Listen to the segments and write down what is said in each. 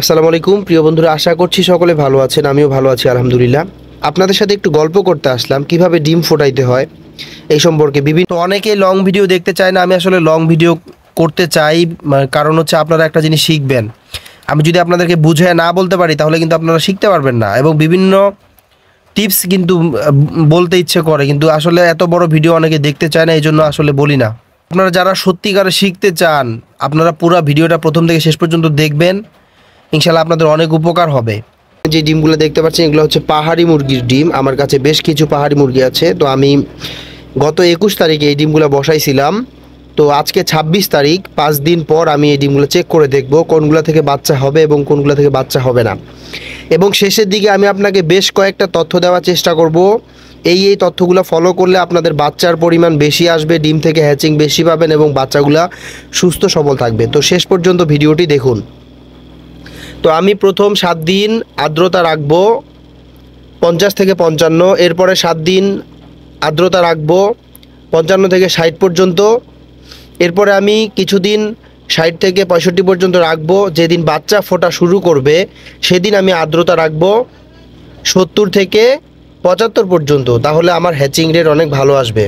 আসসালামু আলাইকুম প্রিয় বন্ধুরা, আশা করছি সকলে ভালো আছেন। আমিও ভালো আছি আলহামদুলিল্লাহ। আপনাদের সাথে একটু গল্প করতে আসলাম কিভাবে ডিম ফোটাইতে হয় এই সম্পর্কে। বিভিন্ন অনেকে লং ভিডিও দেখতে চায় না, আমি আসলে লং ভিডিও করতে চাই। কারণ হচ্ছে আপনারা একটা জিনিস শিখবেন। আমি যদি আপনাদেরকে বুঝে না বলতে পারি তাহলে কিন্তু আপনারা শিখতে পারবেন না, এবং বিভিন্ন টিপস কিন্তু বলতে ইচ্ছে করে, কিন্তু আসলে এত বড় ভিডিও অনেকে দেখতে চায় না, এই জন্য আসলে বলি না। আপনারা যারা সত্যিকারে শিখতে চান আপনারা পুরো ভিডিওটা প্রথম থেকে শেষ পর্যন্ত দেখবেন, ইনশাল্লাহ আপনাদের অনেক উপকার হবে। যে ডিমগুলো দেখতে পাচ্ছেন এগুলো হচ্ছে পাহাড়ি মুরগির ডিম। আমার কাছে বেশ কিছু পাহাড়ি মুরগি আছে, তো আমি গত 21 তারিখে এই ডিমগুলো বসাইছিলাম। তো আজকে 26 তারিখ, 5 দিন পর আমি এই ডিমগুলো চেক করে দেখব কোনগুলো থেকে বাচ্চা হবে এবং কোনগুলো থেকে বাচ্চা হবে না। এবং শেষের দিকে আমি আপনাকে বেশ কয়েকটা তথ্য দেওয়ার চেষ্টা করব। এই তথ্যগুলো ফলো করলে আপনাদের বাচ্চার পরিমাণ বেশি আসবে, ডিম থেকে হ্যাচিং বেশি পাবেন এবং বাচ্চাগুলো সুস্থ সবল থাকবে। তো শেষ পর্যন্ত ভিডিওটি দেখুন। তো আমি প্রথম 7 দিন আর্দ্রতা রাখবো 50 থেকে 55, এরপরে 7 দিন আর্দ্রতা রাখবো 55 থেকে 60 পর্যন্ত, এরপরে আমি কিছুদিন 60 থেকে 65 পর্যন্ত রাখবো। যেদিন বাচ্চা ফোটা শুরু করবে সেদিন আমি আর্দ্রতা রাখবো 70 থেকে 75 পর্যন্ত, তাহলে আমার হ্যাচিং রেট অনেক ভালো আসবে।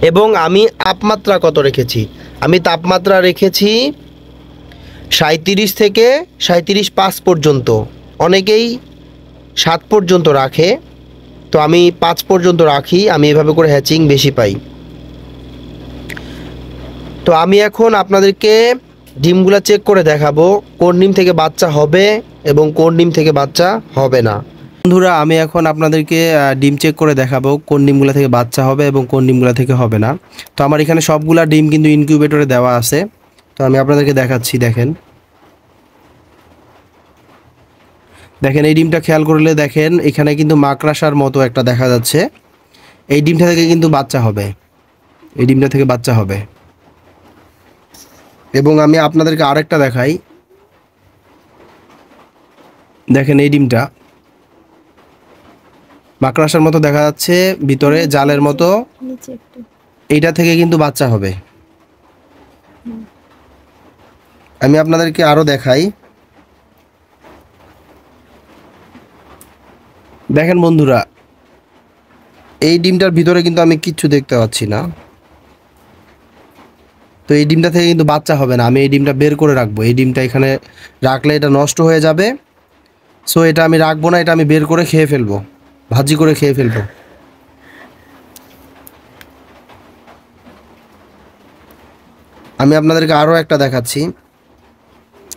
এবং আমি তাপমাত্রা কত রেখেছি? আমি তাপমাত্রা রেখেছি 37 থেকে 37.5 পর্যন্ত। অনেকেই 7 পর্যন্ত রাখে, তো আমি 5 পর্যন্ত রাখি। আমি এভাবে করে হ্যাচিং বেশি পাই। তো আমি এখন আপনাদেরকে ডিমগুলো চেক করে দেখাবো কোন ডিম থেকে বাচ্চা হবে এবং কোন ডিম থেকে বাচ্চা হবে না। বন্ধুরা, আমি এখন আপনাদেরকে ডিম চেক করে দেখাবো কোন ডিমগুলো থেকে বাচ্চা হবে এবং কোন ডিমগুলো থেকে হবে না। তো আমার এখানে সবগুলা ডিম কিন্তু ইনকিউবেটরে দেওয়া আছে, তো আমি আপনাদেরকে দেখাচ্ছি। দেখেন এই ডিমটা খেয়াল করলে দেখেন এখানে কিন্তু মাকড়াসার মতো একটা দেখা যাচ্ছে। এই ডিমটা থেকে কিন্তু বাচ্চা হবে, এই ডিমটা থেকে বাচ্চা হবে। এবং আমি আপনাদেরকে আরেকটা দেখাই। দেখেন এই ডিমটা মাকড়াসার মতো দেখা যাচ্ছে, ভিতরে জালের মতো, এইটা থেকে কিন্তু বাচ্চা হবে। আমি আপনাদেরকে আরো দেখাই। দেখেন বন্ধুরা, এই ডিমটার ভিতরে কিন্তু আমি কিচ্ছু দেখতে পাচ্ছি না, তো এই ডিমটা থেকে কিন্তু বাচ্চা হবে না। আমি এই ডিমটা বের করে রাখবো। এই ডিমটা এখানে রাখলে এটা নষ্ট হয়ে যাবে, সো এটা আমি রাখবো না, এটা আমি বের করে খেয়ে ফেলবো, ভাজি করে খেয়ে ফেলবো। আমি আপনাদেরকে আরও একটা দেখাচ্ছি।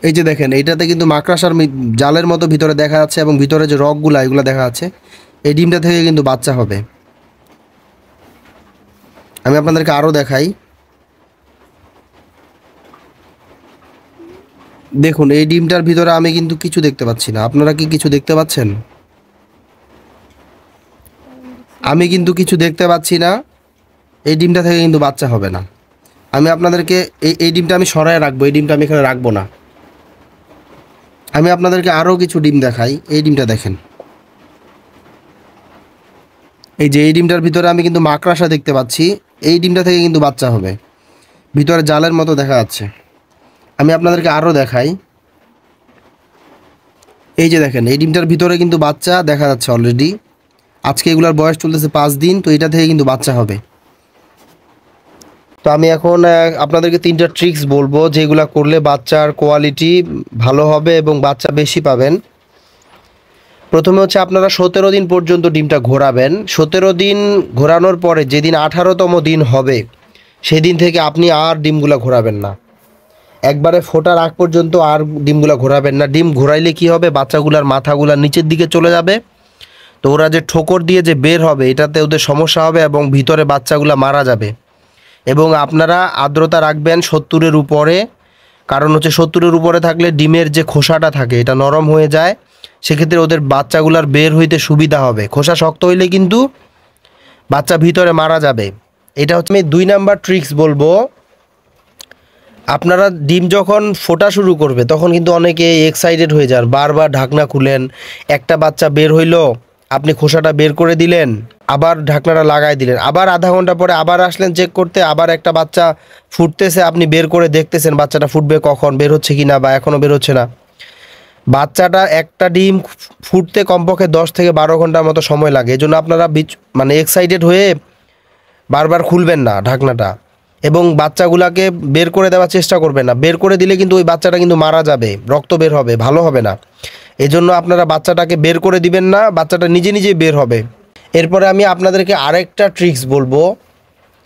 এই যে দেখেন, এইটাতে কিন্তু মাকড়াসার জালের মতো ভিতরে দেখা যাচ্ছে এবং ভিতরে যে রগগুলা এগুলো দেখা যাচ্ছে। এই ডিমটা থেকে কিন্তু বাচ্চা হবে। আমি আপনাদেরকে আরও দেখাই। দেখুন এই ডিমটার ভিতরে আমি কিন্তু কিছু দেখতে পাচ্ছি না। আপনারা কি কিছু দেখতে পাচ্ছেন? আমি কিন্তু কিছু দেখতে পাচ্ছি না। এই ডিমটা থেকে কিন্তু বাচ্চা হবে না। আমি আপনাদেরকে এই ডিমটা আমি সরায় রাখবো, এই ডিমটা আমি এখানে রাখবো না। আমি আপনাদেরকে আরও কিছু ডিম দেখাই। এই ডিমটা দেখেন, এই যে এই ডিমটার ভিতরে আমি কিন্তু মাকড়াসা দেখতে পাচ্ছি। এই ডিমটা থেকে কিন্তু বাচ্চা হবে, ভিতরে জালের মতো দেখা যাচ্ছে। আমি আপনাদেরকে আরও দেখাই। এই যে দেখেন, এই ডিমটার ভিতরে কিন্তু বাচ্চা দেখা যাচ্ছে অলরেডি। আজকে এগুলার বয়স চলতেছে 5 দিন, তো এটা থেকে কিন্তু বাচ্চা হবে। তো আমি এখন আপনাদেরকে 3টা ট্রিক্স বলবো যেগুলো করলে বাচ্চার কোয়ালিটি ভালো হবে এবং বাচ্চা বেশি পাবেন। প্রথমে হচ্ছে আপনারা 17 দিন পর্যন্ত ডিমটা ঘোরাবেন। 17 দিন ঘোরানোর পরে যেদিন 18তম দিন হবে সেদিন থেকে আপনি আর ডিমগুলো ঘোরাবেন না। একবারে ফোটার আগ পর্যন্ত আর ডিমগুলো ঘোরাবেন না। ডিম ঘোরাইলে কি হবে, বাচ্চাগুলার মাথাগুলা নিচের দিকে চলে যাবে, তো ওরা যে ঠোকর দিয়ে যে বের হবে এটাতে ওদের সমস্যা হবে এবং ভিতরে বাচ্চাগুলা মারা যাবে। এবং আপনারা আর্দ্রতা রাখবেন 70-এর উপরে, কারণ হচ্ছে 70-এর উপরে থাকলে ডিমের যে খোসাটা থাকে এটা নরম হয়ে যায়, সেক্ষেত্রে ওদের বাচ্চাগুলার বের হইতে সুবিধা হবে। খোসা শক্ত হইলে কিন্তু বাচ্চা ভিতরে মারা যাবে। এটা হচ্ছে আমি 2 নাম্বার ট্রিক্স বলবো। আপনারা ডিম যখন ফোটা শুরু করবে তখন কিন্তু অনেকে এক্সাইটেড হয়ে যান, বারবার ঢাকনা খুলেন। একটা বাচ্চা বের হইলো, আপনি খোসাটা বের করে দিলেন, আবার ঢাকনাটা লাগাই দিলেন, আবার আধা ঘন্টা পরে আবার আসলেন চেক করতে, আবার একটা বাচ্চা ফুটতেছে, আপনি বের করে দেখতেছেন বাচ্চাটা ফুটবে কখন, বের হচ্ছে কি না বা এখনও বের হচ্ছে না। বাচ্চাটা একটা ডিম ফুটতে কমপক্ষে 10 থেকে 12 ঘন্টার মতো সময় লাগে। এজন্য আপনারা মানে এক্সাইটেড হয়ে বারবার খুলবেন না ঢাকনাটা, এবং বাচ্চাগুলাকে বের করে দেওয়ার চেষ্টা করবেন না। বের করে দিলে কিন্তু ওই বাচ্চাটা কিন্তু মারা যাবে, রক্ত বের হবে, ভালো হবে না। এজন্য আপনারা বাচ্চাটাকে বের করে দিবেন না, বাচ্চাটা নিজে নিজেই বের হবে। এরপরে আমি আপনাদেরকে আরেকটা ট্রিক্স বলবো,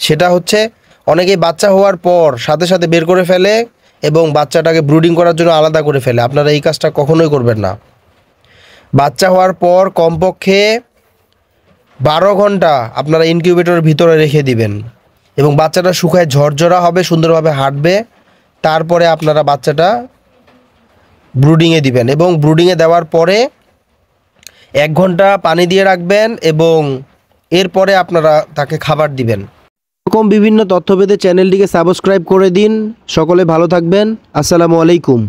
সেটা হচ্ছে অনেকেই বাচ্চা হওয়ার পর সাথে সাথে বের করে ফেলে এবং বাচ্চাটাকে ব্রুডিং করার জন্য আলাদা করে ফেলে। আপনারা এই কাজটা কখনোই করবেন না। বাচ্চা হওয়ার পর কমপক্ষে 12 ঘন্টা আপনারা ইনকিউবেটরের ভিতরে রেখে দিবেন এবং বাচ্চাটা শুকায় ঝরঝরা হবে, সুন্দরভাবে হাঁটবে। তারপরে আপনারা বাচ্চাটা ব্রুডিংয়ে দিবেন এবং ব্রুডিংয়ে দেওয়ার পরে 1 ঘন্টা পানি দিয়ে রাখবেন এবং এরপরে আপনারা তাকে খাবার দিবেন। এরকম বিভিন্ন তথ্য পেতে চ্যানেলটিকে সাবস্ক্রাইব করে দিন। সকলে ভালো থাকবেন। আসসালামু আলাইকুম।